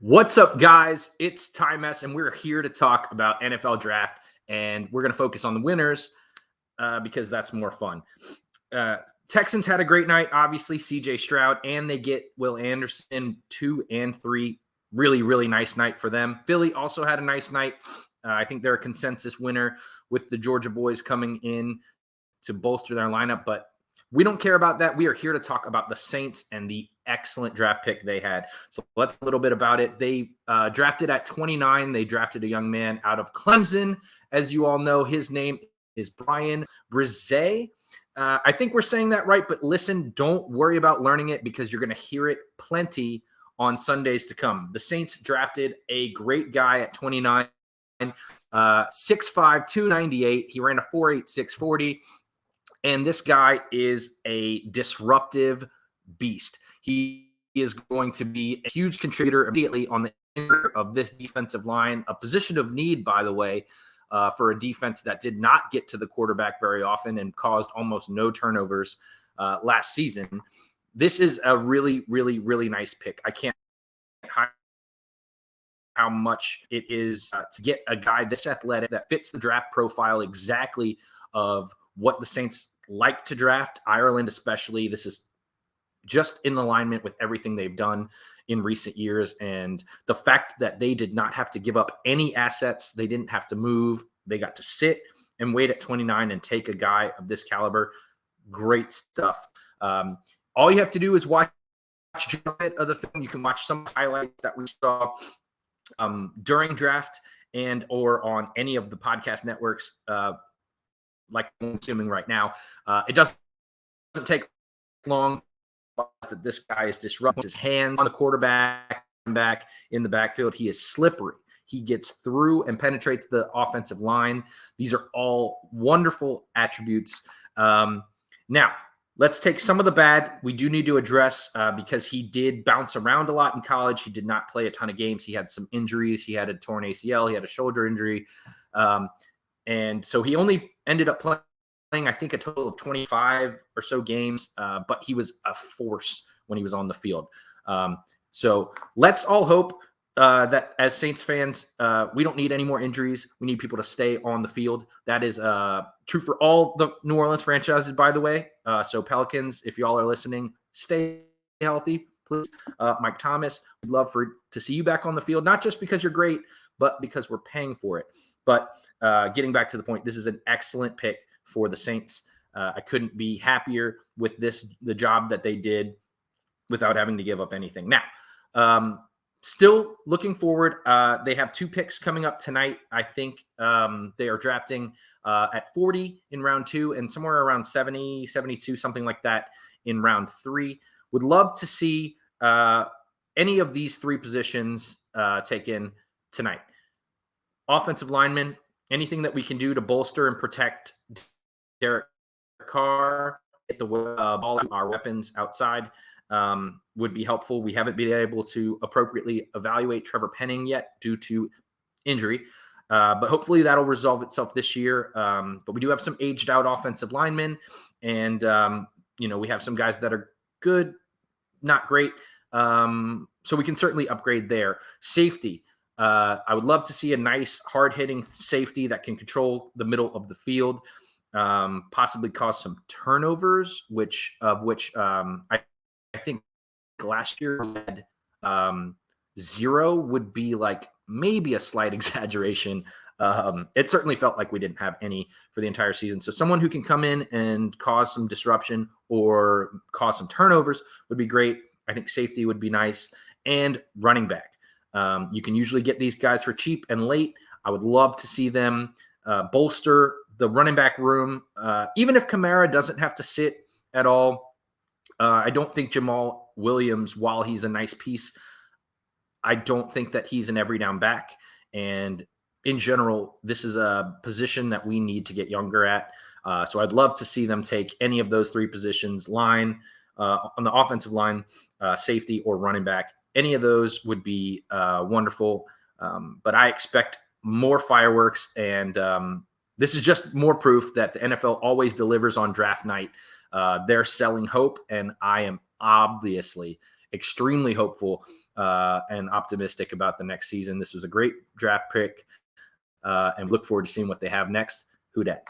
What's up, guys? It's Ty Mess, and we're here to talk about NFL draft, and we're going to focus on the winners because that's more fun. Texans had a great night, obviously, CJ Stroud, and they get Will Anderson 2 and 3. Really, really nice night for them. Philly also had a nice night. I think they're a consensus winner with the Georgia boys coming in to bolster their lineup, but we don't care about that. We are here to talk about the Saints and the excellent draft pick they had. So let's talk a little bit about it. They drafted at 29. They drafted a young man out of Clemson. As you all know, his name is Bryan Bresee. I think we're saying that right, but listen, don't worry about learning it because you're going to hear it plenty on Sundays to come. The Saints drafted a great guy at 29, 6'5", 298. He ran a 4.8 640. And this guy is a disruptive beast. He is going to be a huge contributor immediately on the end of this defensive line, a position of need, by the way, for a defense that did not get to the quarterback very often and caused almost no turnovers last season. This is a really, really, really nice pick. I can't hide how much it is to get a guy this athletic that fits the draft profile exactly of what the Saints like to draft, Ireland especially. This is just in alignment with everything they've done in recent years. And the fact that they did not have to give up any assets, they didn't have to move. They got to sit and wait at 29 and take a guy of this caliber. Great stuff. All you have to do is watch a bit of the film. You can watch some highlights that we saw during draft and or on any of the podcast networks, like I'm assuming right now. It doesn't take long that this guy is disrupting his hands on the quarterback, back in the backfield. He is slippery. He gets through and penetrates the offensive line. These are all wonderful attributes. Now, let's take some of the bad we do need to address because he did bounce around a lot in college. He did not play a ton of games. He had some injuries. He had a torn ACL. He had a shoulder injury. And so he only ended up playing, I think, a total of 25 or so games, but he was a force when he was on the field. So let's all hope that as Saints fans, we don't need any more injuries. We need people to stay on the field. That is true for all the New Orleans franchises, by the way. So Pelicans, if y'all are listening, stay healthy, please. Mike Thomas, we'd love to see you back on the field, not just because you're great, but because we're paying for it. But getting back to the point, this is an excellent pick for the Saints. I couldn't be happier with the job that they did without having to give up anything. Now, still looking forward. They have 2 picks coming up tonight. I think they are drafting at 40 in round 2 and somewhere around 70, 72, something like that in round 3. Would love to see any of these 3 positions taken tonight. Offensive linemen, anything that we can do to bolster and protect Derek Carr, get the ball, our weapons outside would be helpful. We haven't been able to appropriately evaluate Trevor Penning yet due to injury, but hopefully that'll resolve itself this year. But we do have some aged out offensive linemen, and we have some guys that are good, not great. So we can certainly upgrade there. Safety. I would love to see a nice, hard-hitting safety that can control the middle of the field, possibly cause some turnovers, which I think last year we had 0 would be like maybe a slight exaggeration. It certainly felt like we didn't have any for the entire season. So someone who can come in and cause some disruption or cause some turnovers would be great. I think safety would be nice. And running back. You can usually get these guys for cheap and late. I would love to see them bolster the running back room. Even if Kamara doesn't have to sit at all, I don't think Jamal Williams, while he's a nice piece, I don't think that he's an every down back. And in general, this is a position that we need to get younger at. So I'd love to see them take any of those 3 positions, line, on the offensive line, safety, or running back. Any of those would be wonderful, but I expect more fireworks, and this is just more proof that the NFL always delivers on draft night. They're selling hope, and I am obviously extremely hopeful and optimistic about the next season. This was a great draft pick, and look forward to seeing what they have next. Who dat?